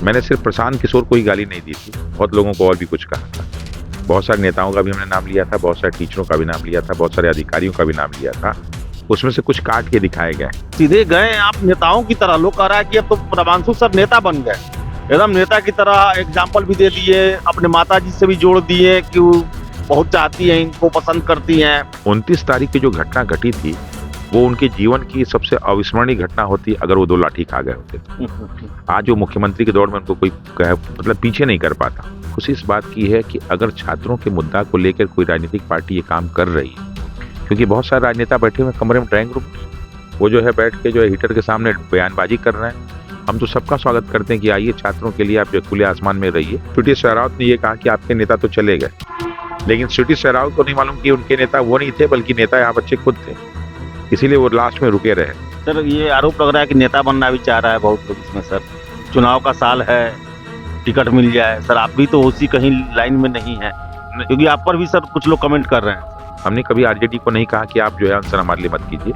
मैंने सिर्फ प्रशांत किशोर को ही गाली नहीं दी थी, बहुत लोगों को और भी कुछ कहा था। बहुत सारे नेताओं का भी हमने नाम लिया था, बहुत सारे टीचरों का भी नाम लिया था, बहुत सारे अधिकारियों का भी नाम लिया था। उसमें से कुछ काट के दिखाए गए। सीधे गए आप नेताओं की तरह। लोग कह रहा है कि अब तो रमांशु सर नेता बन गए, एकदम नेता की तरह एग्जाम्पल भी दे दिए, अपने माता जी से भी जोड़ दिए कि वो बहुत चाहती हैं, इनको पसंद करती हैं। 29 तारीख की जो घटना घटी थी वो उनके जीवन की सबसे अविस्मरणीय घटना होती अगर वो 2 लाठी खा गए होते तो। आज वो मुख्यमंत्री के दौर में उनको कोई मतलब पीछे नहीं कर पाता। खुशी इस बात की है कि अगर छात्रों के मुद्दा को लेकर कोई राजनीतिक पार्टी ये काम कर रही है, क्योंकि बहुत सारे राजनेता बैठे हुए कमरे में ड्राइंग रूम, वो जो है बैठ के जो है हीटर के सामने बयानबाजी कर रहे हैं। हम तो सबका स्वागत करते हैं कि आइए छात्रों के लिए आप जो खुले आसमान में रहिए। श्रुति शेरावत ने ये कहा कि आपके नेता तो चले गए, लेकिन श्रुति शेरावत को नहीं मालूम कि उनके नेता वो नहीं थे, बल्कि नेता यहाँ बच्चे खुद थे, इसीलिए वो लास्ट में रुके रहे। सर ये आरोप लग रहा है कि नेता बनना भी चाह रहा है बहुत लोग इसमें। सर चुनाव का साल है, टिकट मिल जाए। सर आप भी तो उसी कहीं लाइन में नहीं है, क्योंकि आप पर भी सर कुछ लोग कमेंट कर रहे हैं। हमने कभी आरजेडी को नहीं कहा कि आप जो है आंसर हमारे लिए मत कीजिए।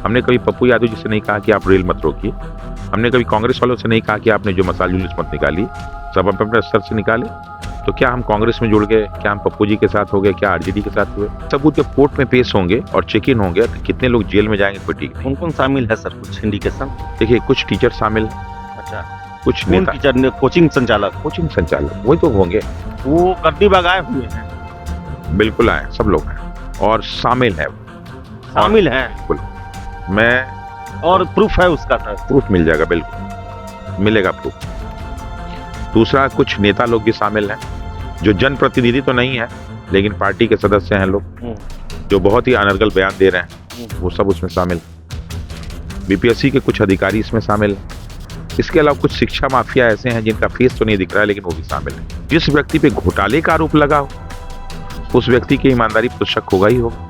हमने कभी पप्पू यादव जी से नहीं कहा कि आप रेल मत रोकिए। हमने कभी कांग्रेस वालों से नहीं कहा कि आपने जो मसाल जुलूस मत निकाली, सब अपने स्तर से निकाले। तो क्या हम कांग्रेस में जुड़ गए? क्या हम पप्पू जी के साथ हो गए? क्या आरजेडी के साथ हुए? सबूत जब कोर्ट में पेश होंगे और चेक इन होंगे तो कितने लोग जेल में जाएंगे कोई ठीक नहीं। कौन कौन शामिल है सर? कुछ इंडिकेशन? देखिए, कुछ टीचर शामिल, अच्छा, कुछ कौन नेता, टीचर ने? कोचिंग संचालक वही तो होंगे। वो गद्दी बगाए हुए हैं। बिल्कुल आए, सब लोग हैं और शामिल है। शामिल हैं बिल्कुल। मैं और प्रूफ है उसका सर? प्रूफ मिल जाएगा, बिल्कुल मिलेगा प्रूफ। दूसरा, कुछ नेता लोग भी शामिल हैं जो जनप्रतिनिधि तो नहीं है लेकिन पार्टी के सदस्य हैं लोग, जो बहुत ही अनर्गल बयान दे रहे हैं, वो सब उसमें शामिल। बीपीएससी के कुछ अधिकारी इसमें शामिल हैं। इसके अलावा कुछ शिक्षा माफिया ऐसे हैं जिनका फेस तो नहीं दिख रहा है लेकिन वो भी शामिल है। जिस व्यक्ति पे घोटाले का आरोप लगा हो उस व्यक्ति की ईमानदारी पर शक होगा ही होगा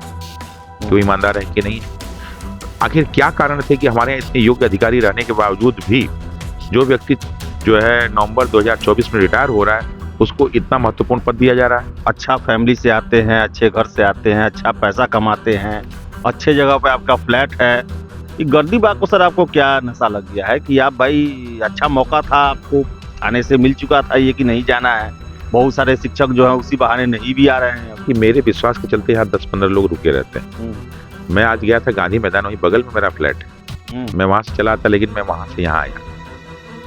कि वो ईमानदार है कि नहीं है। आखिर क्या कारण थे कि हमारे यहाँ इतने योग्य अधिकारी रहने के बावजूद भी जो व्यक्ति जो है नवंबर 2024 में रिटायर हो रहा है उसको इतना महत्वपूर्ण पद दिया जा रहा है? अच्छा फैमिली से आते हैं, अच्छे घर से आते हैं, अच्छा पैसा कमाते हैं, अच्छे जगह पे आपका फ्लैट है। ये गर्दी बाग को सर आपको क्या नशा लग गया है कि आप भाई अच्छा मौका था, आपको आने से मिल चुका था ये कि नहीं जाना है? बहुत सारे शिक्षक जो है उसी बहाने नहीं भी आ रहे हैं। कि मेरे विश्वास के चलते यहाँ 10-15 लोग रुके रहते हैं। मैं आज गया था गांधी मैदान, वहीं बगल में मेरा फ्लैट है। मैं वहां से चला था लेकिन मैं वहां से यहाँ आया,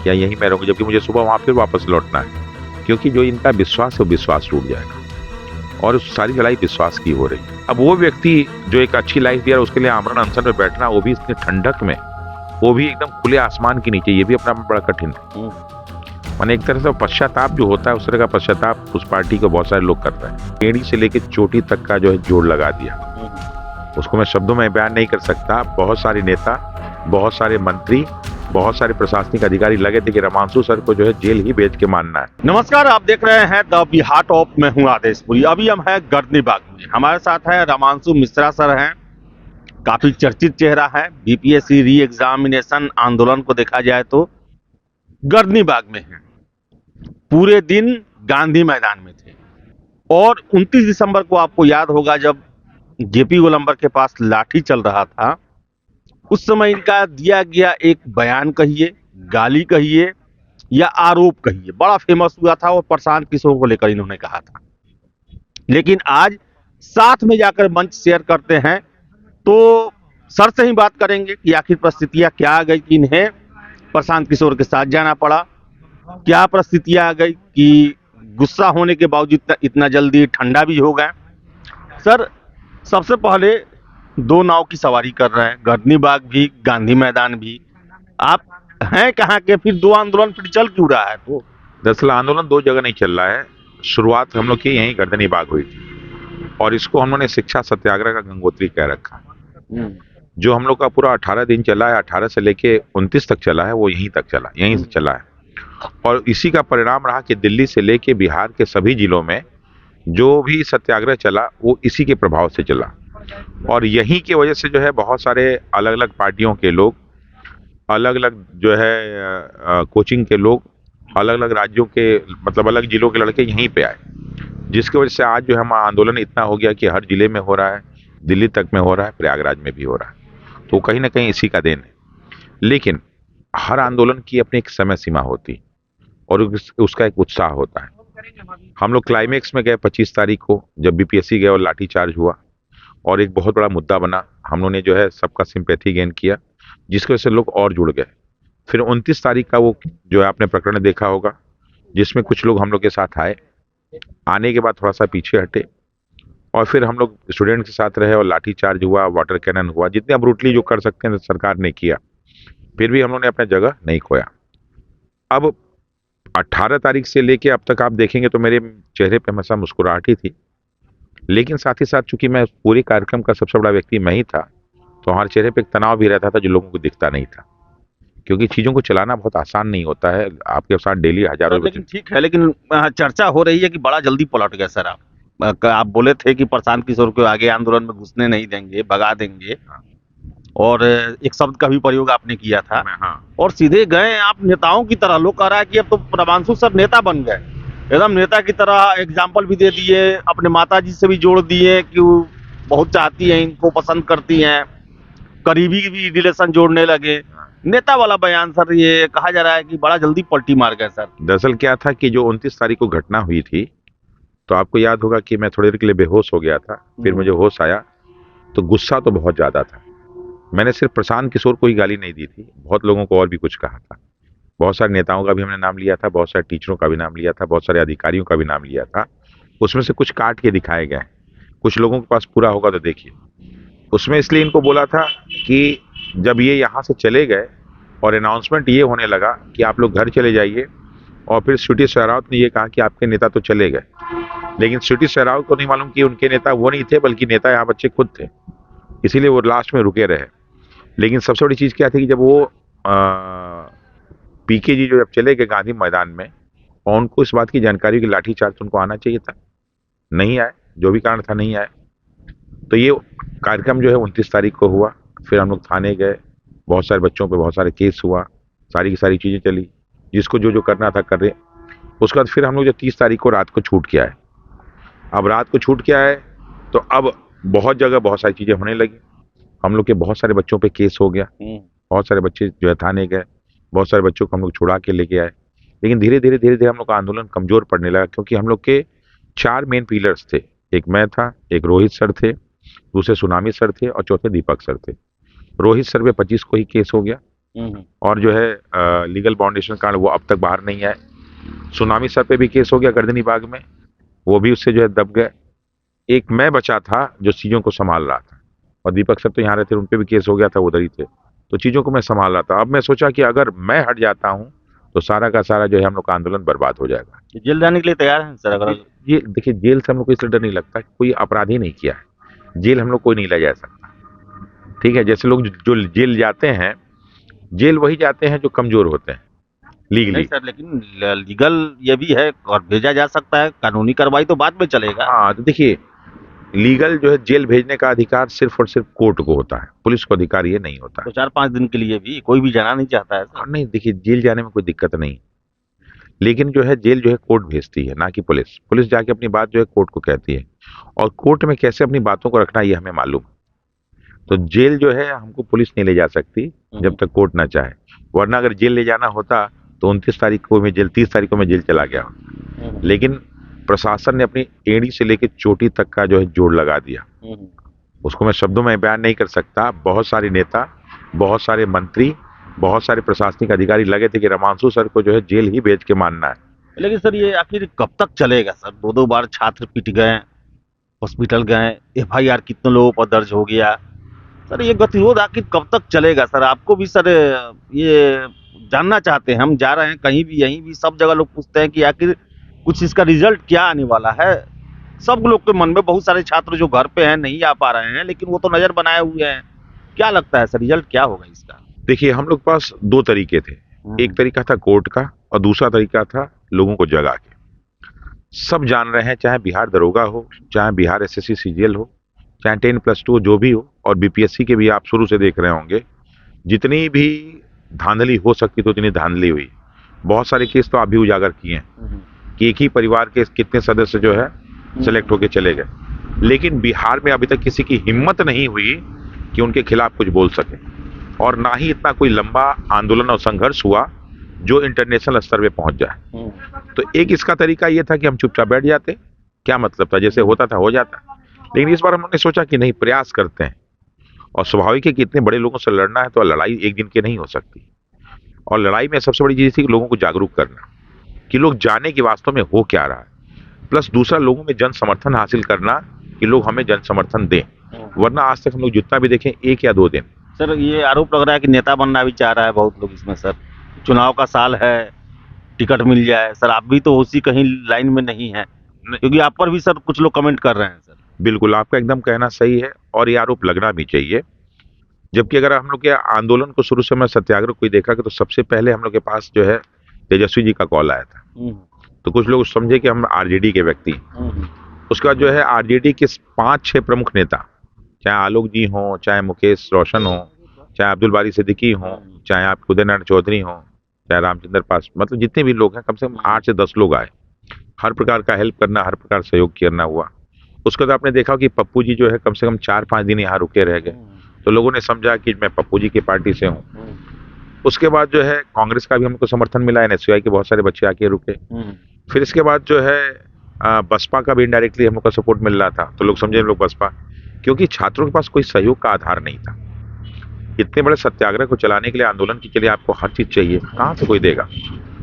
क्या यहीं मैं रहूंगा? जबकि मुझे सुबह वहां फिर वापस लौटना है, क्योंकि जो इनका विश्वास है वो विश्वास टूट जाएगा और उस सारी लड़ाई विश्वास की हो रही है। अब वो व्यक्ति जो एक अच्छी लाइफ दिया उसके लिए आमरण अनशन में बैठना, वो भी इतनी ठंडक में, वो भी एकदम खुले आसमान के नीचे, ये भी अपना बड़ा कठिन है। माने एक तरह से पश्चाताप जो होता है उस तरह का पश्चाताप उस पार्टी को बहुत सारे लोग कर रहे हैं। एड़ी से लेकर चोटी तक का जो है जोड़ लगा दिया, उसको मैं शब्दों में बयान नहीं कर सकता। बहुत सारे नेता, बहुत सारे मंत्री, बहुत सारे प्रशासनिक अधिकारी लगे थे कि रमांशु सर को जो है जेल ही भेज के मानना है। नमस्कार, आप देख रहे हैं द बिहार टॉप में हूँ आदेशपुरी। अभी हम हैं गर्दनी बाग में, हमारे साथ है रमांशु मिश्रा सर हैं, काफी चर्चित चेहरा है। बीपीएससी री एग्जामिनेशन आंदोलन को देखा जाए तो गर्दनी बाग में है, पूरे दिन गांधी मैदान में थे। और 29 दिसंबर को आपको याद होगा जब जेपी गोलंबर के पास लाठी चल रहा था, उस समय इनका दिया गया एक बयान कहिए, गाली कहिए या आरोप कहिए, बड़ा फेमस हुआ था और प्रशांत किशोर को लेकर इन्होंने कहा था। लेकिन आज साथ में जाकर मंच शेयर करते हैं तो सर से ही बात करेंगे कि आखिर परिस्थितियां क्या आ गई कि इन्हें प्रशांत किशोर के साथ जाना पड़ा। क्या परिस्थितियां आ गई कि गुस्सा होने के बावजूद इतना जल्दी ठंडा भी हो गए। सर सबसे पहले दो नाव की सवारी कर रहे हैं, गर्दनी बाग भी, गांधी मैदान भी। आप हैं कहाँ के? फिर दो आंदोलन फिर चल क्यों रहा है? तो दरअसल आंदोलन 2 जगह नहीं चल रहा है। शुरुआत हम लोग की यहीं गर्दनी बाग हुई थी और इसको हम लोग ने शिक्षा सत्याग्रह का गंगोत्री कह रखा। जो हम लोग का पूरा 18 दिन चला है, 18 से लेके 29 तक चला है, वो यहीं तक चला, यहीं से चला है। और इसी का परिणाम रहा कि दिल्ली से लेके बिहार के सभी जिलों में जो भी सत्याग्रह चला वो इसी के प्रभाव से चला। और यहीं की वजह से जो है बहुत सारे अलग अलग पार्टियों के लोग, अलग अलग जो है कोचिंग के लोग, अलग अलग राज्यों के मतलब अलग जिलों के लड़के यहीं पे आए, जिसकी वजह से आज जो है हमारा आंदोलन इतना हो गया कि हर जिले में हो रहा है, दिल्ली तक में हो रहा है, प्रयागराज में भी हो रहा है। तो कहीं ना कहीं इसी का देन है। लेकिन हर आंदोलन की अपनी एक समय सीमा होती और उसका एक उत्साह होता है। हम लोग क्लाइमेक्स में गए 25 तारीख को, जब बीपीएससी गए और लाठीचार्ज हुआ और एक बहुत बड़ा मुद्दा बना। हम लोगों ने जो है सबका सिंपैथी गेन किया, जिसकी वजह से लोग और जुड़ गए। फिर 29 तारीख का वो जो है आपने प्रकरण देखा होगा, जिसमें कुछ लोग हम लोग के साथ आए, आने के बाद थोड़ा सा पीछे हटे और फिर हम लोग स्टूडेंट के साथ रहे और लाठीचार्ज हुआ, वाटर कैनन हुआ, जितने ब्रूटली जो कर सकते हैं सरकार ने किया। फिर भी हम लोगों ने अपना जगह नहीं खोया। अब 18 तारीख से लेके अब तक आप देखेंगे तो मेरे चेहरे पे हमेशा मुस्कुराहट ही थी, लेकिन साथ ही साथ चूंकि मैं पूरे कार्यक्रम का सबसे बड़ा व्यक्ति मैं ही था, तो हमारे चेहरे पे एक तनाव भी रहता था जो लोगों को दिखता नहीं था, क्योंकि चीजों को चलाना बहुत आसान नहीं होता है। आपके साथ डेली हजारों लेकिन ठीक है, लेकिन चर्चा हो रही है कि बड़ा जल्दी पलट गए सर आप बोले थे कि प्रशांत किशोर को आगे आंदोलन में घुसने नहीं देंगे, भगा देंगे, और एक शब्द का भी प्रयोग आपने किया था। हाँ। और सीधे गए आप नेताओं की तरह। लोग कह रहा है कि अब तो रमांशु सर नेता बन गए, एकदम नेता की तरह एग्जाम्पल भी दे दिए, अपने माता जी से भी जोड़ दिए कि वो बहुत चाहती हैं, इनको पसंद करती हैं, करीबी भी रिलेशन जोड़ने लगे। नेता वाला बयान सर, ये कहा जा रहा है कि बड़ा जल्दी पलटी मार गए सर। दरअसल क्या था कि जो 29 तारीख को घटना हुई थी, तो आपको याद होगा कि मैं थोड़ी देर के लिए बेहोश हो गया था। फिर मुझे होश आया तो गुस्सा तो बहुत ज्यादा था। मैंने सिर्फ प्रशांत किशोर को ही गाली नहीं दी थी, बहुत लोगों को और भी कुछ कहा था। बहुत सारे नेताओं का भी हमने नाम लिया था, बहुत सारे टीचरों का भी नाम लिया था, बहुत सारे अधिकारियों का भी नाम लिया था। उसमें से कुछ काट के दिखाए गए, कुछ लोगों के पास पूरा होगा तो देखिए। उसमें इसलिए इनको बोला था कि जब ये यहाँ से चले गए और अनाउंसमेंट ये होने लगा कि आप लोग घर चले जाइए, और फिर स्वीटी शेरावत ने ये कहा कि आपके नेता तो चले गए, लेकिन स्वीटी शेरावत को नहीं मालूम कि उनके नेता वो नहीं थे, बल्कि नेता यहाँ बच्चे खुद थे, इसीलिए वो लास्ट में रुके रहे। लेकिन सबसे बड़ी चीज क्या थी कि जब वो पीके जी जो जब चले गए गांधी मैदान में, और उनको इस बात की जानकारी कि लाठीचार्ज उनको आना चाहिए था, नहीं आए, जो भी कारण था नहीं आए। तो ये कार्यक्रम जो है 29 तारीख को हुआ। फिर हम लोग थाने गए, बहुत सारे बच्चों पे बहुत सारे केस हुआ, सारी की सारी चीजें चली, जिसको जो जो करना था कर रहे। उसके बाद फिर हम लोग जो 30 तारीख को रात को छूट के आए। अब रात को छूट के आए तो अब बहुत जगह बहुत सारी चीजें होने लगी। हम लोग के बहुत सारे बच्चों पे केस हो गया, बहुत सारे बच्चे जो है थाने गए, बहुत सारे बच्चों को हम लोग छुड़ा के लेके आए। लेकिन धीरे धीरे हम लोग का आंदोलन कमजोर पड़ने लगा, क्योंकि हम लोग के 4 मेन पिलर्स थे। एक मैं था, एक रोहित सर थे, दूसरे सुनामी सर थे, और चौथे दीपक सर थे। रोहित सर पे 25 को ही केस हो गया, और जो है लीगल बाउंडेशन कारण वो अब तक बाहर नहीं आए। सुनामी सर पे भी केस हो गया गर्दनी बाग में, वो भी उससे जो है दब गए। एक मैं बचा था जो चीजों को संभाल रहा था, और दीपक सर तो यहाँ रहते, उन पे भी केस हो गया था, उधर ही थे, तो चीजों को मैं संभाल रहा था। अब मैं सोचा कि अगर मैं हट जाता हूँ तो सारा का सारा जो है हम लोग का आंदोलन बर्बाद हो जाएगा। जेल जाने के लिए तैयार हैं सर? अगर ये देखिए, जेल से हम लोग को इसलिए डर नहीं लगता, कोई अपराध ही नहीं किया है, जेल हम लोग कोई नहीं ले जा सकता। ठीक है, जैसे लोग जो जेल जाते हैं, जेल वही जाते हैं जो कमजोर होते हैं लीगली। नहीं सर, लेकिन लीगल ये भी है और भेजा जा सकता है, कानूनी कार्रवाई तो बाद में चलेगा। हाँ, तो देखिए, लीगल जो है जेल भेजने का अधिकार सिर्फ और सिर्फ कोर्ट को होता है, पुलिस को अधिकार ये नहीं होता है। तो 4-5 दिन के लिए भी कोई भी जाना नहीं चाहता है सर। नहीं, देखिए, जेल जाने में कोई दिक्कत नहीं, लेकिन जो है जेल जो है कोर्ट भेजती है, ना कि पुलिस। पुलिस जाके अपनी बात जो है कोर्ट को कहती है, और कोर्ट में कैसे अपनी बातों को रखना ये हमें मालूम। तो जेल जो है हमको पुलिस नहीं ले जा सकती जब तक कोर्ट ना चाहे, वरना अगर जेल ले जाना होता तो 29 तारीख को मैं जेल, 30 तारीख को मैं जेल चला गया। लेकिन प्रशासन ने अपनी एड़ी से लेकर चोटी तक का जो है जोड़ लगा दिया, उसको मैं शब्दों में बयान नहीं कर सकता। बहुत सारे नेता, बहुत सारे मंत्री, बहुत सारे प्रशासनिक अधिकारी लगे थे कि रमांशु सर को जो है जेल ही भेज के मानना है। लेकिन सर ये आखिर कब तक चलेगा सर? 2-2 बार छात्र पिट गए, हॉस्पिटल गए, FIR कितने लोगों पर दर्ज हो गया सर, ये गतिरोध आखिर कब तक चलेगा सर? आपको भी सर ये जानना चाहते हैं, हम जा रहे हैं कहीं भी, यहीं भी, सब जगह लोग पूछते हैं कि आखिर कुछ इसका रिजल्ट क्या आने वाला है। सब लोग के मन में, बहुत सारे छात्र जो घर पे हैं नहीं आ पा रहे हैं, लेकिन वो तो नजर बनाए हुए हैं। क्या लगता है सर, रिजल्ट क्या होगा इसका? देखिए, हम लोग पास 2 तरीके थे। एक तरीका था कोर्ट का, और दूसरा तरीका था लोगों को जगा के। सब जान रहे हैं, चाहे बिहार दरोगा हो, चाहे बिहार SSC CGL हो, चाहे 10+2 जो भी हो, और BPSC के भी आप शुरू से देख रहे होंगे, जितनी भी धांधली हो सकती तो उतनी धांधली हुई। बहुत सारे केस तो आप भी उजागर किए हैं कि एक ही परिवार के कितने सदस्य जो है सेलेक्ट होके चले गए, लेकिन बिहार में अभी तक किसी की हिम्मत नहीं हुई कि उनके खिलाफ कुछ बोल सके, और ना ही इतना कोई लंबा आंदोलन और संघर्ष हुआ जो इंटरनेशनल स्तर पे पहुंच जाए। तो एक इसका तरीका ये था कि हम चुपचाप बैठ जाते, क्या मतलब था, जैसे होता था हो जाता। लेकिन इस बार हमने सोचा कि नहीं, प्रयास करते हैं। और स्वाभाविक है कि इतने बड़े लोगों से लड़ना है तो लड़ाई एक दिन की नहीं हो सकती। और लड़ाई में सबसे बड़ी चीज थी कि लोगों को जागरूक करना, कि लोग जाने कि वास्तव में हो क्या रहा है, प्लस दूसरा लोगों में जन समर्थन हासिल करना कि लोग हमें जन समर्थन दें। वरना आज तक हम लोग जितना भी देखें 1 या 2 दिन। सर ये आरोप लग रहा है कि नेता बनना भी चाह रहा है बहुत लोग इसमें सर, चुनाव का साल है, टिकट मिल जाए। सर आप भी तो उसी कहीं लाइन में नहीं है, क्योंकि आप पर भी सर कुछ लोग कमेंट कर रहे हैं सर। बिल्कुल, आपका एकदम कहना सही है और ये आरोप लगना भी चाहिए। जबकि अगर हम लोग के आंदोलन को शुरू से मैं सत्याग्रह को ही देखा कि तो सबसे पहले हम लोग के पास जो है तेजस्वी जी का कॉल आया था। तो कुछ लोग समझे कि हम आरजेडी के व्यक्ति हैं। उसके बाद जो है आरजेडी के 5-6 प्रमुख नेता, चाहे आलोक जी हों, चाहे मुकेश रोशन हो, चाहे अब्दुल बारी सिद्दीकी हो, चाहे आप उदय नारायण चौधरी हो, चाहे रामचंद्र पास, मतलब जितने भी लोग हैं कम से कम 8 से 10 लोग आए। हर प्रकार का हेल्प करना, हर प्रकार सहयोग करना हुआ। उसके बाद आपने देखा कि पप्पू जी जो है कम से कम 4-5 दिन यहाँ रुके रह गए। तो लोगों ने समझा कि मैं पप्पू जी की पार्टी से हूँ। उसके बाद जो है कांग्रेस का भी हमको समर्थन मिला, एनएसयूआई के बहुत सारे बच्चे आके रुके। फिर इसके बाद जो है बसपा का भी इनडायरेक्टली हम लोग का सपोर्ट मिल रहा था, तो लोग समझे हम लोग बसपा, क्योंकि छात्रों के पास कोई सहयोग का आधार नहीं था। इतने बड़े सत्याग्रह को चलाने के लिए, आंदोलन के लिए आपको हर चीज चाहिए, कहाँ से कोई देगा।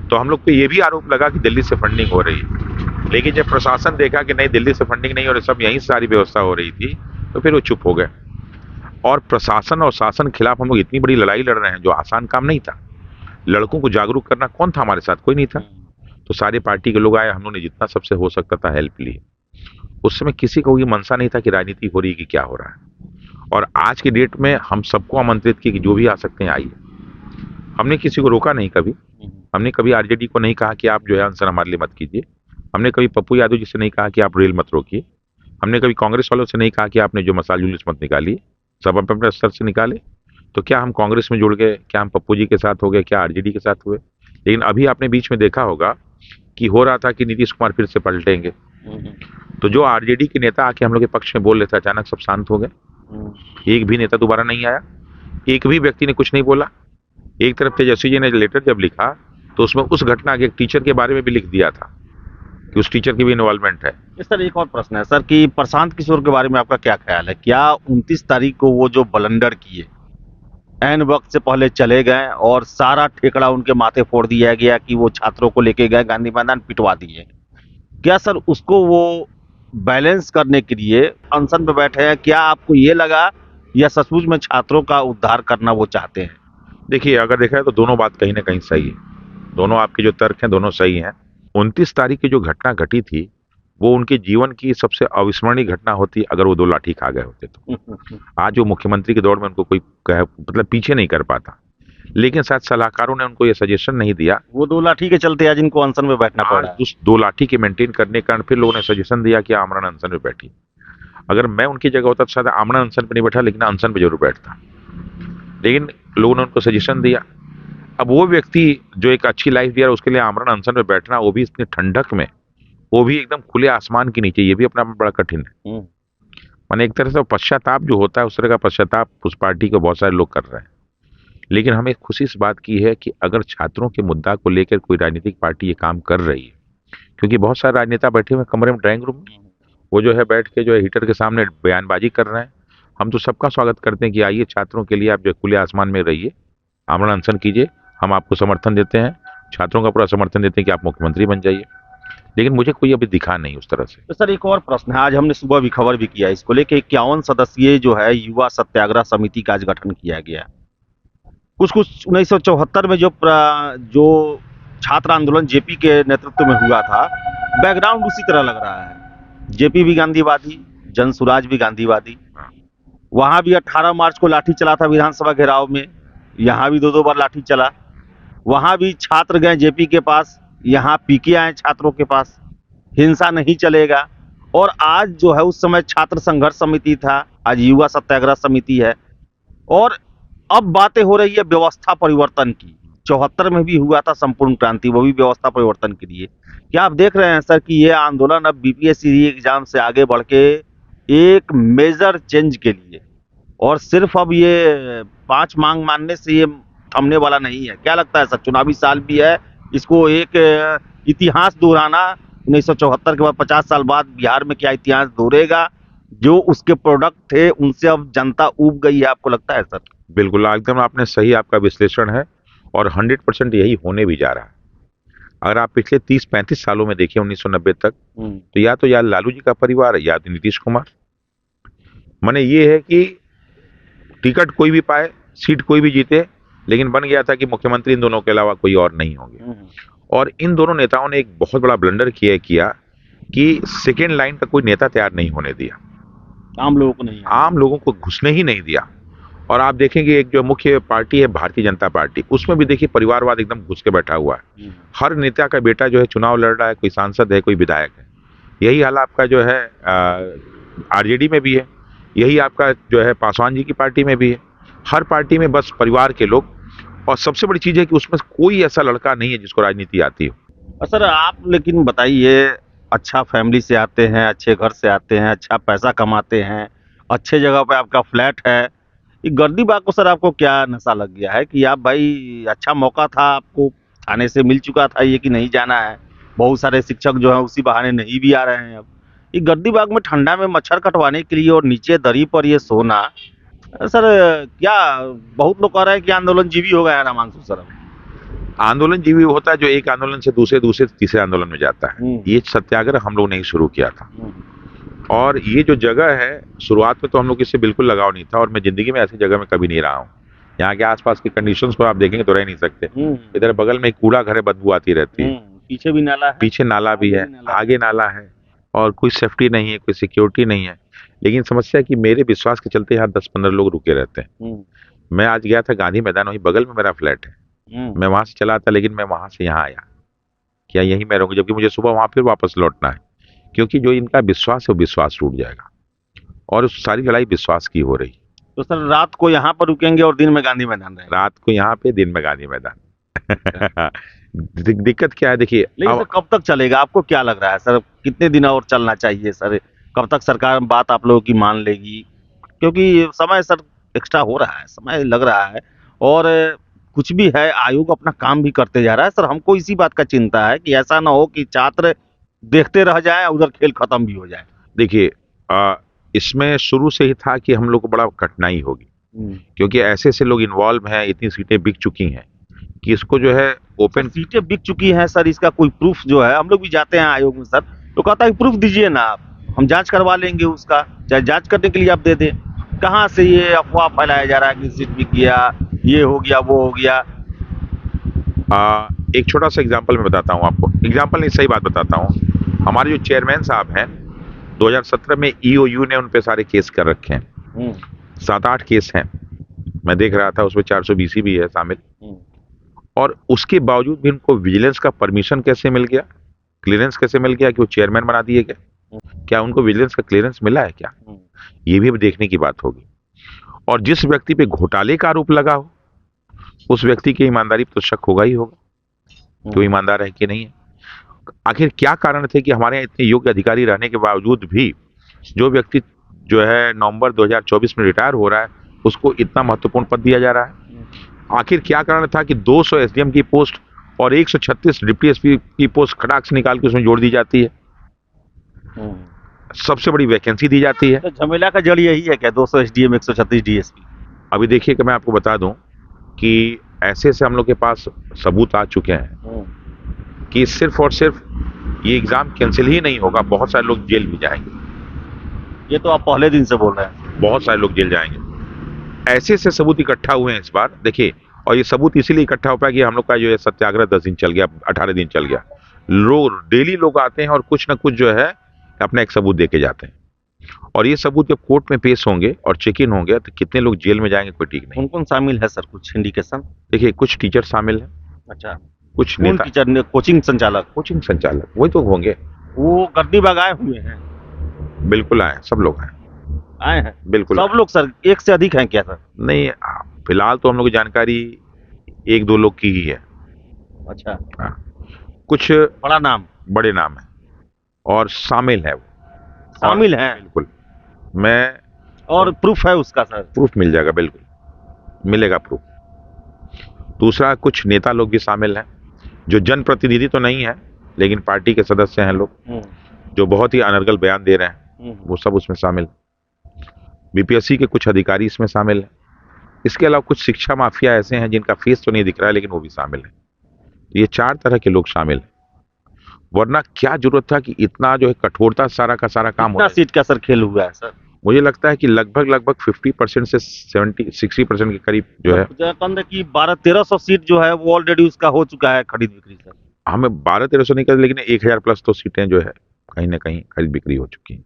तो हम लोग को ये भी आरोप लगा कि दिल्ली से फंडिंग हो रही है। लेकिन जब प्रशासन देखा कि नहीं, दिल्ली से फंडिंग नहीं हो रही, सब यहीं सारी व्यवस्था हो रही थी, तो फिर वो चुप हो गए। और प्रशासन और शासन के खिलाफ हम लोग इतनी बड़ी लड़ाई लड़ रहे हैं, जो आसान काम नहीं था। लड़कों को जागरूक करना कौन था हमारे साथ, कोई नहीं था। तो सारे पार्टी के लोग आए, हम लोग ने जितना सबसे हो सकता था हेल्प ली। उस समय किसी को ये मनसा नहीं था कि राजनीति हो रही है कि क्या हो रहा है। और आज की डेट में हम सबको आमंत्रित किए कि जो भी आ सकते हैं आइए। हमने किसी को रोका नहीं कभी। हमने कभी आरजेडी को नहीं कहा कि आप जो है अनशन हमारे लिए मत कीजिए। हमने कभी पप्पू यादव जी से नहीं कहा कि आप रेल मत रोकिए। हमने कभी कांग्रेस वालों से नहीं कहा कि आपने जो मसाल जुलूस मत निकालिए, सब अपने स्तर से निकाले। तो क्या हम कांग्रेस में जुड़ गए, क्या हम पप्पू जी के साथ हो गए, क्या आरजेडी के साथ हुए। लेकिन अभी आपने बीच में देखा होगा कि हो रहा था कि नीतीश कुमार फिर से पलटेंगे। तो जो आरजेडी के नेता आके हम लोग के पक्ष में बोल रहे थे, अचानक सब शांत हो गए। एक भी नेता दोबारा नहीं आया, एक भी व्यक्ति ने कुछ नहीं बोला। एक तरफ तेजस्वी जी ने लेटर जब लिखा तो उसमें उस घटना के एक टीचर के बारे में भी लिख दिया था कि उस टीचर की भी इन्वॉल्वमेंट है। इस तरह एक और प्रश्न है सर कि प्रशांत किशोर के बारे में आपका क्या ख्याल है? क्या 29 तारीख को वो जो ब्लंडर किए, ऐन वक्त से पहले चले गए और सारा ठेकड़ा उनके माथे फोड़ दिया गया कि वो छात्रों को लेके गए गांधी मैदान, पिटवा दिए, क्या सर उसको वो बैलेंस करने के लिए अनशन पे बैठे हैं? क्या आपको ये लगा या सचमुच में छात्रों का उद्धार करना वो चाहते हैं? देखिए, अगर देखा है तो दोनों बात कहीं ना कहीं सही है। दोनों आपके जो तर्क हैं दोनों सही हैं। 29 तारीख की जो घटना घटी थी वो उनके जीवन की सबसे अविस्मरणीय घटना होती अगर वो 2 लाठी खा गए होते तो। आज वो मुख्यमंत्री के दौर में उनको कोई मतलब पीछे नहीं कर पाता। लेकिन शायद सलाहकारों ने उनको ये सजेशन नहीं दिया। वो 2 लाठी के चलते आज इनको अनशन में बैठना पड़ा है। उस 2 लाठी के मेंटेन करने के कारण फिर लोगों ने सजेशन दिया कि आमरण अनशन में बैठी। अगर मैं उनकी जगह होता तो शायद आमरण अनशन पे नहीं बैठा, लेकिन अनशन पे जरूर बैठता। लेकिन लोगों ने उनको सजेशन दिया। अब वो व्यक्ति जो एक अच्छी लाइफ दिया उसके लिए आमरण अनशन में बैठना, वो भी इतनी ठंडक में, वो भी एकदम खुले आसमान के नीचे, ये भी अपना में बड़ा कठिन है। माने एक तरह से पश्चाताप जो होता है उस तरह का पश्चाताप उस पार्टी को बहुत सारे लोग कर रहे हैं। लेकिन हमें खुशी इस बात की है कि अगर छात्रों के मुद्दा को लेकर कोई राजनीतिक पार्टी ये काम कर रही है, क्योंकि बहुत सारे राजनेता बैठे हुए कमरे में, ड्राइंग रूम में, वो जो है बैठ के जो है हीटर के सामने बयानबाजी कर रहे हैं। हम तो सबका स्वागत करते हैं कि आइए छात्रों के लिए आप जो खुले आसमान में रहिए, आमरण अनशन कीजिए, हम आपको समर्थन देते हैं, छात्रों का पूरा समर्थन देते हैं कि आप मुख्यमंत्री बन जाइए। लेकिन मुझे कोई अभी दिखा नहीं उस तरह से। तो सर एक और प्रश्न है, आज हमने सुबह भी खबर भी किया इसको लेके 51 सदस्यीय जो है युवा सत्याग्रह समिति का आज गठन किया गया। कुछ 1974 में जो छात्र आंदोलन जेपी के नेतृत्व में हुआ था, बैकग्राउंड उसी तरह लग रहा है। जेपी भी गांधीवादी, जनसुराज भी गांधीवादी। वहां भी 18 मार्च को लाठी चला था विधानसभा घेराव में, यहाँ भी 2-2 बार लाठी चला। वहां भी छात्र गए जेपी के पास, यहाँ पीके आए छात्रों के पास। हिंसा नहीं चलेगा। और आज जो है, उस समय छात्र संघर्ष समिति था, आज युवा सत्याग्रह समिति है। और अब बातें हो रही है व्यवस्था परिवर्तन की। 74 में भी हुआ था संपूर्ण क्रांति, वो भी व्यवस्था परिवर्तन के लिए। क्या आप देख रहे हैं सर कि ये आंदोलन अब बीपीएससी री एग्जाम से आगे बढ़ के एक मेजर चेंज के लिए, और सिर्फ अब ये 5 मांग मानने से ये थमने वाला नहीं है। क्या लगता है सर, चुनावी साल भी है, इसको एक इतिहास दोहराना, 1974 के बाद 50 साल बाद बिहार में क्या इतिहास दोहरेगा? जो उसके प्रोडक्ट थे उनसे अब जनता ऊब गई है, आपको लगता है सर? बिल्कुल एकदम आपने सही, आपका विश्लेषण है और 100% यही होने भी जा रहा है। अगर आप पिछले 30-35 सालों में देखिए 1990 तक, तो या लालू जी का परिवार या तो नीतीश कुमार, माने ये है कि टिकट कोई भी पाए, सीट कोई भी जीते, लेकिन बन गया था कि मुख्यमंत्री इन दोनों के अलावा कोई और नहीं होंगे। और इन दोनों नेताओं ने एक बहुत बड़ा ब्लंडर किया कि सेकेंड लाइन का कोई नेता तैयार नहीं होने दिया, आम लोगों को नहीं, आम लोगों को घुसने ही नहीं दिया। और आप देखेंगे एक जो मुख्य पार्टी है भारतीय जनता पार्टी, उसमें भी देखिए परिवारवाद एकदम घुस के बैठा हुआ है। हर नेता का बेटा जो है चुनाव लड़ रहा है, कोई सांसद है, कोई विधायक है। यही हाल आपका जो है आरजेडी में भी है, यही आपका जो है पासवान जी की पार्टी में भी है। हर पार्टी में बस परिवार के लोग, और सबसे बड़ी चीज है कि उसमें कोई ऐसा लड़का नहीं है जिसको राजनीति आती हो। सर आप लेकिन बताइए, अच्छा फैमिली से आते हैं, अच्छे घर से आते हैं, अच्छा पैसा कमाते हैं, अच्छे जगह पे आपका फ्लैट है, ये गर्दी बाग को सर आपको क्या नशा लग गया है कि आप भाई अच्छा मौका था, आपको थाने से मिल चुका था ये कि नहीं जाना है, बहुत सारे शिक्षक जो है उसी बहाने नहीं भी आ रहे हैं। अब ये गर्दी बाग में ठंडा में मच्छर कटवाने के लिए और नीचे दरी पर ये सोना, सर क्या बहुत लोग कह रहे हैं कि आंदोलन जीवी हो गया है रामांशु सर? आंदोलन जीवी होता है जो एक आंदोलन से दूसरे तीसरे आंदोलन में जाता है। ये सत्याग्रह हम लोग ने ही शुरू किया था, और ये जो जगह है, शुरुआत में तो हम लोग इससे बिल्कुल लगाव नहीं था, और मैं जिंदगी में ऐसी जगह में कभी नहीं रहा हूँ। यहाँ के आसपास की कंडीशंस को आप देखेंगे तो रह नहीं सकते। इधर बगल में एक कूड़ा घर है, बदबू आती रहती है, पीछे भी नाला है, पीछे नाला भी है, आगे नाला है, और कोई सेफ्टी नहीं है, कोई सिक्योरिटी नहीं है। लेकिन समस्या कि मेरे विश्वास के चलते यहाँ 10-15 लोग रुके रहते हैं। मैं आज गया था गांधी मैदान, वहीं बगल में मेरा फ्लैट है, मैं वहां से चला था, लेकिन मैं वहां से यहाँ आया, क्या यहीं मैं रहूंगा, जबकि मुझे सुबह वहां फिर वापस लौटना है, क्योंकि जो इनका विश्वास है वो विश्वास टूट जाएगा, और उस सारी लड़ाई विश्वास की हो रही। तो सर रात को यहाँ पर रुकेंगे और दिन में गांधी मैदान रहेंगे? रात को यहाँ पे, दिन में गांधी मैदान। दिक्कत क्या है देखिए, लेकिन सर कब तक चलेगा, आपको क्या लग रहा है सर, कितने दिन और चलना चाहिए सर? कब तक सरकार बात आप लोगों की मान लेगी? क्योंकि समय सर एक्स्ट्रा हो रहा है, समय लग रहा है, और कुछ भी है आयोग अपना काम भी करते जा रहा है। सर हमको इसी बात का चिंता है कि ऐसा ना हो कि छात्र देखते रह जाए, उधर खेल खत्म भी हो जाए। देखिए इसमें शुरू से ही था कि हम लोग को बड़ा कठिनाई होगी, क्योंकि ऐसे ऐसे लोग इन्वॉल्व हैं, इतनी सीटें बिक चुकी हैं कि इसको जो है ओपन, सीटें बिक चुकी हैं सर, इसका कोई प्रूफ जो है, हम लोग भी जाते हैं आयोग में सर, तो कहता है प्रूफ दीजिए ना आप, हम जांच करवा लेंगे उसका, चाहे जांच करने के लिए आप दे दें। कहाँ से ये अफवाह फैलाया जा रहा है कि सीट बिक गया, ये हो गया, वो हो गया? एक छोटा सा एग्जाम्पल मैं बताता हूँ आपको, एग्जाम्पल नहीं सही बात बताता हूँ। हमारे जो चेयरमैन साहब हैं, 2017 में ईओयू ने उन पे सारे केस कर रखे हैं, 7-8 केस हैं, मैं देख रहा था, उसमें 420 भी है शामिल, और उसके बावजूद भी उनको विजिलेंस का परमिशन कैसे मिल गया, क्लियरेंस कैसे मिल गया कि वो चेयरमैन बना दिए गए? क्या उनको विजिलेंस का क्लियरेंस मिला है क्या? ये भी अब देखने की बात होगी। और जिस व्यक्ति पे घोटाले का आरोप लगा हो, उस व्यक्ति की ईमानदारी पर तो शक होगा ही होगा कि वो ईमानदार है कि नहीं है। आखिर क्या कारण थे कि हमारे यहाँ इतने योग्य अधिकारी रहने के बावजूद भी जो व्यक्ति जो है नवंबर 2024 में रिटायर हो रहा है, उसको इतना महत्वपूर्ण पद दिया जा रहा है? आखिर क्या कारण था कि 200 एसडीएम की पोस्ट और 136 डिप्टी एसपी की पोस्ट खटाक से निकाल के उसमें जोड़ दी जाती है, सबसे बड़ी वैकेंसी दी जाती है? तो झमेला का जड़ यही है क्या, 200 एसडीएम 136 डीएसपी? अभी देखिए कि मैं आपको बता दूं कि ऐसे से हम लोग के पास सबूत आ चुके हैं कि सिर्फ और सिर्फ ये एग्जाम कैंसिल ही नहीं होगा, बहुत सारे लोग जेल भी जाएंगे। ये तो आप पहले दिन से बोल रहे हैं, बहुत सारे लोग जेल जाएंगे। ऐसे से सबूत इकट्ठा हुए हैं इस बार, देखिए, और ये सबूत इसीलिए इकट्ठा हो पाया कि हम लोग का जो है सत्याग्रह 10 दिन चल गया, 18 दिन चल गया, लोग डेली लोग आते हैं और कुछ ना कुछ जो है अपना एक सबूत दे के जाते हैं, और ये सबूत जब कोर्ट में पेश होंगे और चेक इन होंगे तो कितने लोग जेल में जाएंगे कोई ठीक नहीं। कौन कौन शामिल है सर, कुछ इंडिकेशन? देखिए, कुछ टीचर शामिल है, अच्छा, कुछ कौन नेता, टीचर ने? कोचिंग संचालक वही तो होंगे। वो गर्दी बाग आए हुए हैं? बिल्कुल आए, सब लोग आए हैं, बिल्कुल सब लोग सर? एक से अधिक हैं क्या सर? नहीं, फिलहाल तो हम लोग की जानकारी 1-2 लोग की ही है। अच्छा, कुछ बड़ा नाम, बड़े नाम है और शामिल है, वो शामिल हैं बिल्कुल। मैं और प्रूफ है उसका सर? प्रूफ मिल जाएगा, बिल्कुल मिलेगा प्रूफ। दूसरा, कुछ नेता लोग भी शामिल हैं जो जनप्रतिनिधि तो नहीं है लेकिन पार्टी के सदस्य हैं लोग, जो बहुत ही अनर्गल बयान दे रहे हैं, वो सब उसमें शामिल। बीपीएससी के कुछ अधिकारी इसमें शामिल हैं। इसके अलावा कुछ शिक्षा माफिया ऐसे हैं जिनका फेस तो नहीं दिख रहा है लेकिन वो भी शामिल है। ये 4 तरह के लोग शामिल हैं। वरना क्या जरूरत था कि इतना जो है कठोरता सारा का सारा काम कितना हो। सीट का सर खेल हुआ है सर? मुझे लगता है कि लगभग 50% से 60% के करीब जो है। कम है कि 1200-1300 सीट जो है वो ऑलरेडी उसका हो चुका है खरीद बिक्री सर। हमें 1200-1300 नहीं कर, लेकिन 1000 प्लस तो सीटें जो है कहीं ना कहीं खरीद बिक्री हो चुकी हैं।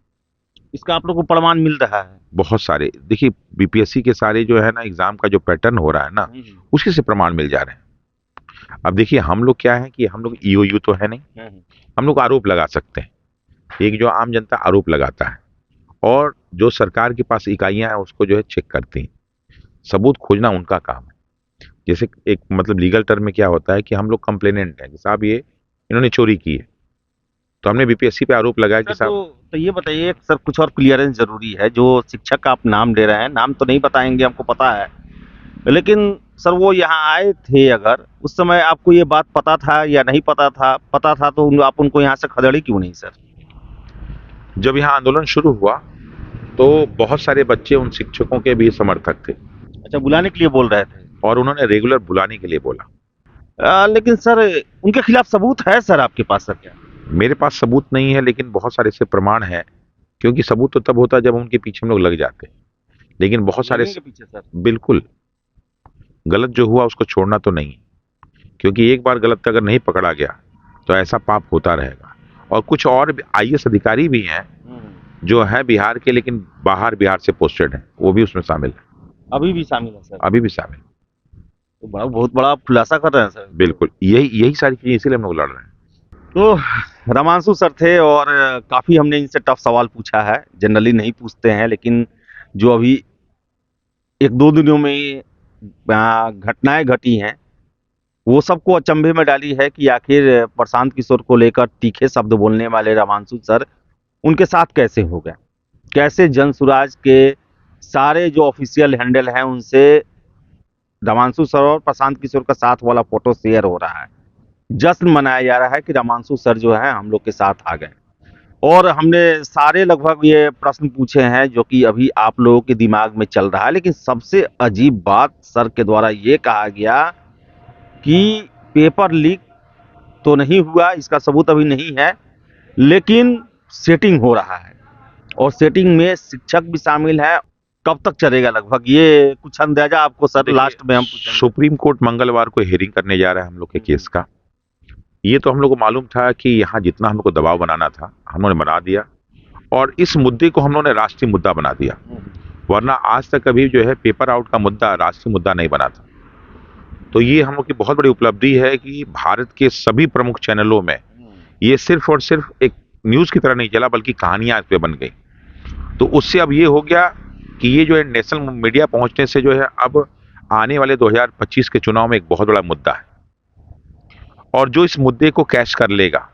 इसका आप लोग को प्रमाण मिल रहा है? बहुत सारे, देखिए बीपीएससी के सारे जो है ना एग्जाम का जो पैटर्न हो रहा है ना, उसी से प्रमाण मिल जा रहे हैं। अब देखिए हम लोग क्या है कि हम लोग ईओयू तो है नहीं, हम लोग आरोप लगा सकते हैं। एक जो आम जनता आरोप लगाता है और जो सरकार के पास इकाइयां हैं उसको जो है चेक करती हैं। सबूत खोजना उनका काम है। जैसे एक मतलब लीगल टर्म में क्या होता है कि हम लोग कंप्लेनेंट हैं कि साहब ये इन्होंने चोरी की है, तो हमने बीपीएससी पे आरोप लगाया कि साहब। तो ये बताइए सर, कुछ और क्लियरेंस जरूरी है। जो शिक्षक का आप नाम ले रहे हैं, नाम तो नहीं बताएंगे, हमको पता है, लेकिन सर वो यहाँ आए थे, अगर उस समय आपको ये बात पता था या नहीं पता था? पता था तो आप उनको यहाँ से खदेड़ी क्यों नहीं सर? जब यहाँ आंदोलन शुरू हुआ तो बहुत सारे बच्चे उन शिक्षकों के भी समर्थक थे। अच्छा, बुलाने के लिए बोल रहे थे? और उन्होंने रेगुलर बुलाने के लिए बोला। लेकिन सर उनके खिलाफ सबूत है सर आपके पास? सर क्या मेरे पास सबूत नहीं है, लेकिन बहुत सारे ऐसे प्रमाण हैं, क्योंकि सबूत तो तब होता है जब उनके पीछे हम लोग लग जाते हैं। लेकिन बहुत सारे पीछे सर बिल्कुल गलत जो हुआ उसको छोड़ना तो नहीं, क्योंकि एक बार गलत अगर नहीं पकड़ा गया तो ऐसा पाप होता रहेगा। और कुछ और आईएएस अधिकारी भी हैं जो है बिहार के, लेकिन बाहर बिहार से पोस्टेड हैं, वो भी उसमें शामिल है। अभी भी शामिल है सर? अभी भी शामिल। तो बहुत बड़ा खुलासा कर रहे हैं सर। बिल्कुल, यही सारी चीजें इसीलिए हम लोग लड़ रहे हैं। तो रामांशु सर थे और काफी हमने इनसे टफ सवाल पूछा है, जनरली नहीं पूछते हैं, लेकिन जो अभी 1-2 दिनों में घटनाएं घटी हैं वो सबको अचंभे में डाली है कि आखिर प्रशांत किशोर को लेकर तीखे शब्द बोलने वाले रामांशु सर उनके साथ कैसे हो गए, कैसे जनसुराज के सारे जो ऑफिशियल हैंडल हैं उनसे रामांशु सर और प्रशांत किशोर का साथ वाला फोटो शेयर हो रहा है। जश्न मनाया जा रहा है कि रामांशु सर जो है हम लोग के साथ आ गए। और हमने सारे लगभग ये प्रश्न पूछे हैं जो कि अभी आप लोगों के दिमाग में चल रहा है, लेकिन सबसे अजीब बात सर के द्वारा ये कहा गया कि पेपर लीक तो नहीं हुआ, इसका सबूत अभी नहीं है, लेकिन सेटिंग हो रहा है और सेटिंग में शिक्षक भी शामिल है। कब तक चलेगा लगभग, ये कुछ अंदाजा आपको सर लास्ट में हम पूछेंगे? सुप्रीम कोर्ट मंगलवार को हियरिंग करने जा रहा है हम लोग के केस का। ये तो हम लोग को मालूम था कि यहाँ जितना हम लोग को दबाव बनाना था हम लोगों ने बना दिया, और इस मुद्दे को हम लोगों ने राष्ट्रीय मुद्दा बना दिया। वरना आज तक कभी जो है पेपर आउट का मुद्दा राष्ट्रीय मुद्दा नहीं बना था। तो ये हम लोग की बहुत बड़ी उपलब्धि है कि भारत के सभी प्रमुख चैनलों में ये सिर्फ और सिर्फ एक न्यूज की तरह नहीं चला, बल्कि कहानियां इस पे बन गई। तो उससे अब ये हो गया कि ये जो है नेशनल मीडिया पहुंचने से जो है अब आने वाले 2025 के चुनाव में एक बहुत बड़ा मुद्दा है। और जो इस मुद्दे को कैश कर लेगा,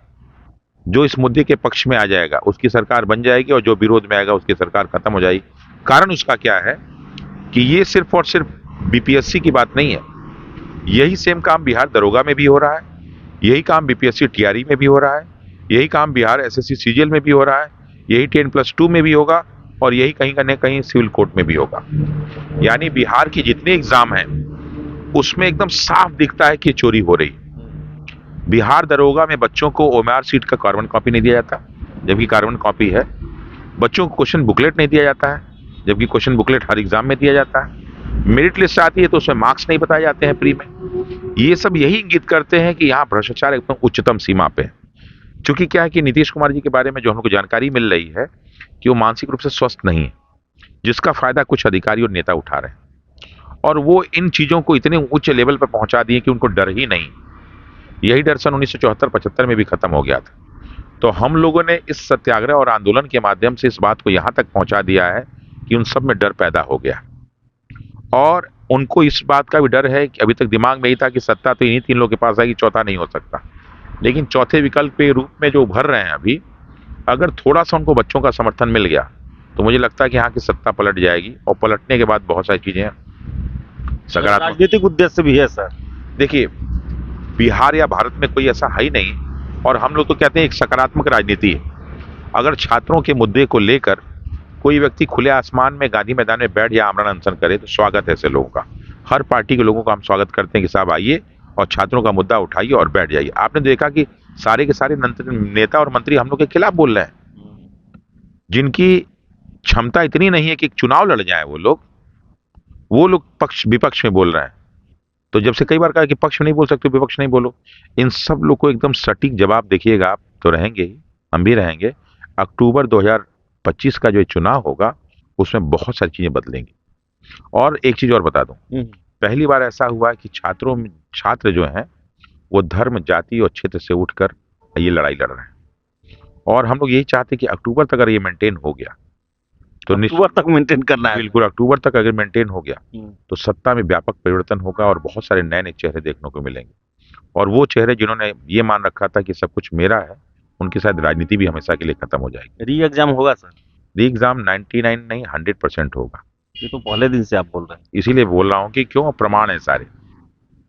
जो इस मुद्दे के पक्ष में आ जाएगा, उसकी सरकार बन जाएगी, और जो विरोध में आएगा उसकी सरकार खत्म हो जाएगी। कारण उसका क्या है कि ये सिर्फ और सिर्फ बीपीएससी की बात नहीं है, यही सेम काम बिहार दरोगा में भी हो रहा है, यही काम बीपीएससी टीआरई में भी हो रहा है, यही काम बिहार एसएससी सीजीएल में भी हो रहा है, यही 10+2 में भी होगा, और यही कहीं ना कहीं सिविल कोर्ट में भी होगा। यानी बिहार की जितने एग्जाम हैं उसमें एकदम साफ दिखता है कि चोरी हो रही। बिहार दरोगा में बच्चों को ओएमआर सीट का कार्बन कॉपी नहीं दिया जाता, जबकि कार्बन कॉपी है। बच्चों को क्वेश्चन बुकलेट नहीं दिया जाता है, जबकि क्वेश्चन बुकलेट हर एग्जाम में दिया जाता है। मेरिट लिस्ट आती है तो उसमें मार्क्स नहीं बताए जाते हैं फ्री में। ये सब यही इंगित करते हैं कि यहाँ भ्रष्टाचार एकदम उच्चतम सीमा पे है। क्योंकि क्या है कि नीतीश कुमार जी के बारे में जो हमको जानकारी मिल रही है कि वो मानसिक रूप से स्वस्थ नहीं है, जिसका फायदा कुछ अधिकारी और नेता उठा रहे हैं, और वो इन चीजों को इतने उच्च लेवल पर पहुंचा दिए कि उनको डर ही नहीं। यही डर सन 1974-75 में भी खत्म हो गया था। तो हम लोगों ने इस सत्याग्रह और आंदोलन के माध्यम से इस बात को यहां तक पहुंचा दिया है कि उन सब में डर पैदा हो गया, और उनको इस बात का भी डर है कि अभी तक दिमाग में ही था कि सत्ता तो इन्हीं 3 लोगों के पास आएगी, चौथा नहीं हो सकता। लेकिन चौथे विकल्प के रूप में जो उभर रहे हैं अभी, अगर थोड़ा सा उनको बच्चों का समर्थन मिल गया तो मुझे लगता है कि यहाँ की सत्ता पलट जाएगी, और पलटने के बाद बहुत सारी चीजें सकारात्मक। राजनीतिक उद्देश्य भी है सर? देखिए, बिहार या भारत में कोई ऐसा है ही नहीं, और हम लोग तो कहते हैं एक सकारात्मक राजनीति है। अगर छात्रों के मुद्दे को लेकर कोई व्यक्ति खुले आसमान में गांधी मैदान में बैठ या आमरण अनशन करे तो स्वागत है ऐसे लोगों का। हर पार्टी के लोगों का हम स्वागत करते हैं कि साहब आइए और छात्रों का मुद्दा उठाइए और बैठ जाइए। आपने देखा कि सारे के सारे नेता और मंत्री हम लोग के खिलाफ बोल रहे हैं, जिनकी क्षमता इतनी नहीं है कि चुनाव लड़ जाए वो लोग पक्ष विपक्ष में बोल रहे हैं। तो जब से कई बार कहा कि पक्ष में नहीं बोल सकते, विपक्ष नहीं बोलो, इन सब लोग को एकदम सटीक जवाब देखिएगा आप तो रहेंगे ही, हम भी रहेंगे। अक्टूबर 2025 का जो चुनाव होगा उसमें बहुत सारी चीजें बदलेंगी। और एक चीज और बता दूं, पहली बार ऐसा हुआ है कि छात्र जो हैं वो धर्म, जाति और क्षेत्र से उठकर ये लड़ाई लड़ रहे हैं, और हम लोग यही चाहते हैं कि अक्टूबर तक अगर ये मेंटेन हो गया तो अक्टूबर तक मेंटेन करना है। बिल्कुल, अक्टूबर तक अगर मेंटेन हो गया तो सत्ता में व्यापक परिवर्तन होगा और बहुत सारे नए नए चेहरे देखने को मिलेंगे। और वो चेहरे जिन्होंने ये मान रखा था कि सब कुछ मेरा है, उनकी शायद राजनीति भी हमेशा के लिए खत्म हो जाएगी। री एग्जाम होगा सर? री एग्जाम 99 नहीं 100% होगा। ये तो पहले दिन से आप बोल रहे हैं। इसीलिए बोल रहा हूँ कि क्यों, प्रमाण है सारे।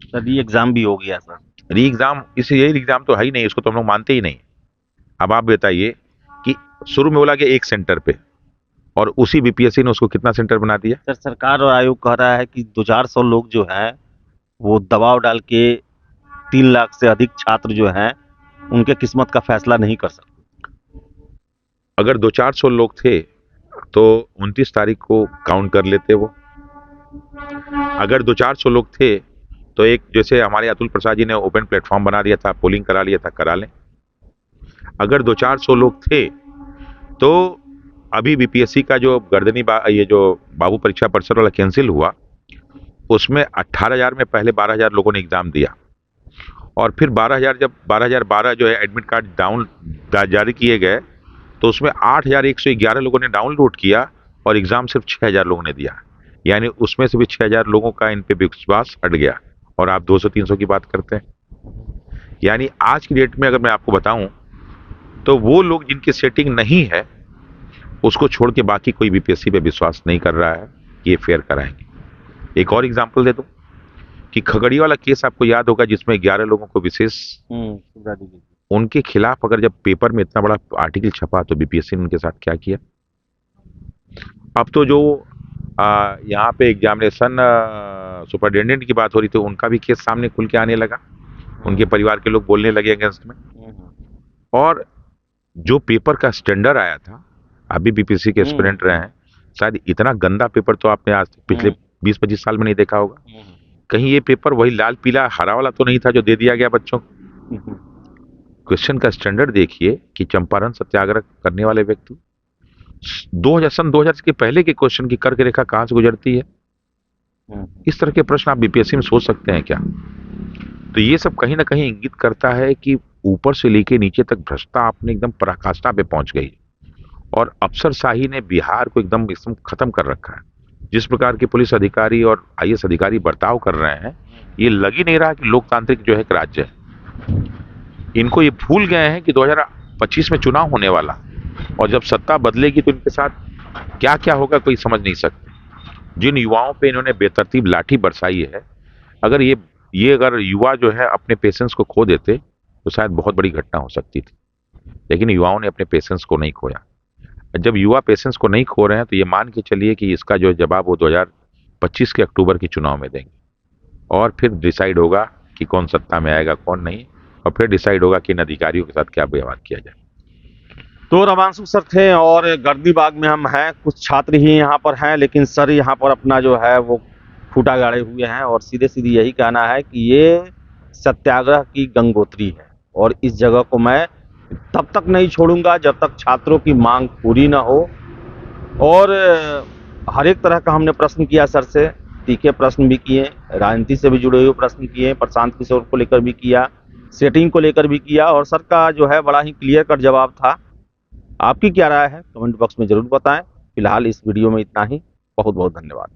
सर री एग्जाम भी हो गया सर? री एग्जाम, यही एग्जाम तो है ही नहीं, इसको तो हम लोग मानते ही नहीं। अब आप बताइए कि शुरू में बोला कि एक सेंटर पे, और उसी बीपीएससी ने उसको कितना सेंटर बना दिया। सर सरकार और आयोग कह रहा है कि 200-400 लोग जो हैं वो दबाव डाल के 3 लाख से अधिक छात्र जो हैं उनके किस्मत का फैसला नहीं कर सकते। अगर 200-400 लोग थे तो 29 तारीख को काउंट कर लेते वो। अगर 200-400 लोग थे तो एक, जैसे हमारे अतुल प्रसाद जी ने ओपन प्लेटफॉर्म बना दिया था, पोलिंग करा लिया था, करा लें। अगर 200-400 लोग थे तो अभी बीपीएससी का जो ये जो बाबू परीक्षा परिसर वाला कैंसिल हुआ, उसमें 18,000 में पहले 12,000 लोगों ने एग्जाम दिया, और फिर 12,000 जब 12,012 जो है एडमिट कार्ड जारी किए गए तो उसमें 8,111 लोगों ने डाउनलोड किया और एग्जाम सिर्फ 6,000 लोगों ने दिया। यानी उसमें से भी 6,000 लोगों का इन पे विश्वास हट गया, और आप 200-300 की बात करते हैं। यानी आज की डेट में अगर मैं आपको बताऊं तो वो लोग जिनकी सेटिंग नहीं है उसको छोड़ के बाकी कोई बीपीएससी पे विश्वास नहीं कर रहा है कि ये फेयर कराएंगे। एक और एग्जांपल दे दूं कि खगड़िया वाला केस आपको याद होगा, जिसमें 11 लोगों को विशेष उनके खिलाफ अगर जब पेपर में इतना बड़ा आर्टिकल छपा तो बीपीएससी ने उनके साथ क्या किया। अब तो जो यहाँ पे एग्जामिनेशन सुपरिटेंडेंट की बात हो रही थी, उनका भी केस सामने खुल के आने लगा, उनके परिवार के लोग बोलने लगे अगेंस्ट में। और जो पेपर का स्टैंडर्ड आया था, अभी बीपीएससी के एस्पिरेंट रहे हैं, शायद इतना गंदा पेपर तो आपने आज पिछले 20-25 साल में नहीं देखा होगा। कहीं ये पेपर वही लाल पीला हरा वाला तो नहीं था जो दे दिया गया बच्चों को। क्वेश्चन का स्टैंडर्ड देखिए कि चंपारण सत्याग्रह करने वाले व्यक्ति 2000 के पहले के क्वेश्चन की कर्क रेखा कहां से गुजरती है। इस तरह के प्रश्न आप बीपीएससी में सोच सकते हैं क्या? तो ये सब कहीं ना कहीं इंगित करता है कि ऊपर से लेके नीचे तक भ्रष्टता अपने एकदम पराकाष्ठा पे पहुंच गई, और अफसरशाही ने बिहार को एकदम खत्म कर रखा है। जिस प्रकार के पुलिस अधिकारी और आईएएस अधिकारी बर्ताव कर रहे हैं, ये लग ही नहीं रहा कि लोकतांत्रिक जो है एक राज्य है। इनको ये भूल गए हैं कि 2025 में चुनाव होने वाला, और जब सत्ता बदलेगी तो इनके साथ क्या क्या होगा कोई समझ नहीं सकते। जिन युवाओं पे इन्होंने बेतरतीब लाठी बरसाई है, अगर अगर युवा जो है अपने पेशेंस को खो देते तो शायद बहुत बड़ी घटना हो सकती थी, लेकिन युवाओं ने अपने पेशेंस को नहीं खोया। जब युवा पेशेंस को नहीं खो रहे हैं तो ये मान के चलिए कि इसका जो जवाब वो 2025 के अक्टूबर के चुनाव में देंगे, और फिर डिसाइड होगा कि कौन सत्ता में आएगा कौन नहीं, और फिर डिसाइड होगा कि इन अधिकारियों के साथ क्या व्यवहार किया जाए। तो रमांशु सर थे, और गर्दी बाग में हम हैं, कुछ छात्र ही यहाँ पर हैं, लेकिन सर यहाँ पर अपना जो है वो खूंटा गाड़े हुए हैं, और सीधे सीधे यही कहना है कि ये सत्याग्रह की गंगोत्री है, और इस जगह को मैं तब तक नहीं छोड़ूंगा जब तक छात्रों की मांग पूरी ना हो। और हर एक तरह का हमने प्रश्न किया सर से, तीखे प्रश्न भी किए, राजनीति से भी जुड़े हुए प्रश्न किए, प्रशांत किशोर को लेकर भी किया, सेटिंग को लेकर भी किया, और सर का जो है बड़ा ही क्लियर कट जवाब था। आपकी क्या राय है कमेंट बॉक्स में जरूर बताएं। फिलहाल इस वीडियो में इतना ही। बहुत बहुत धन्यवाद।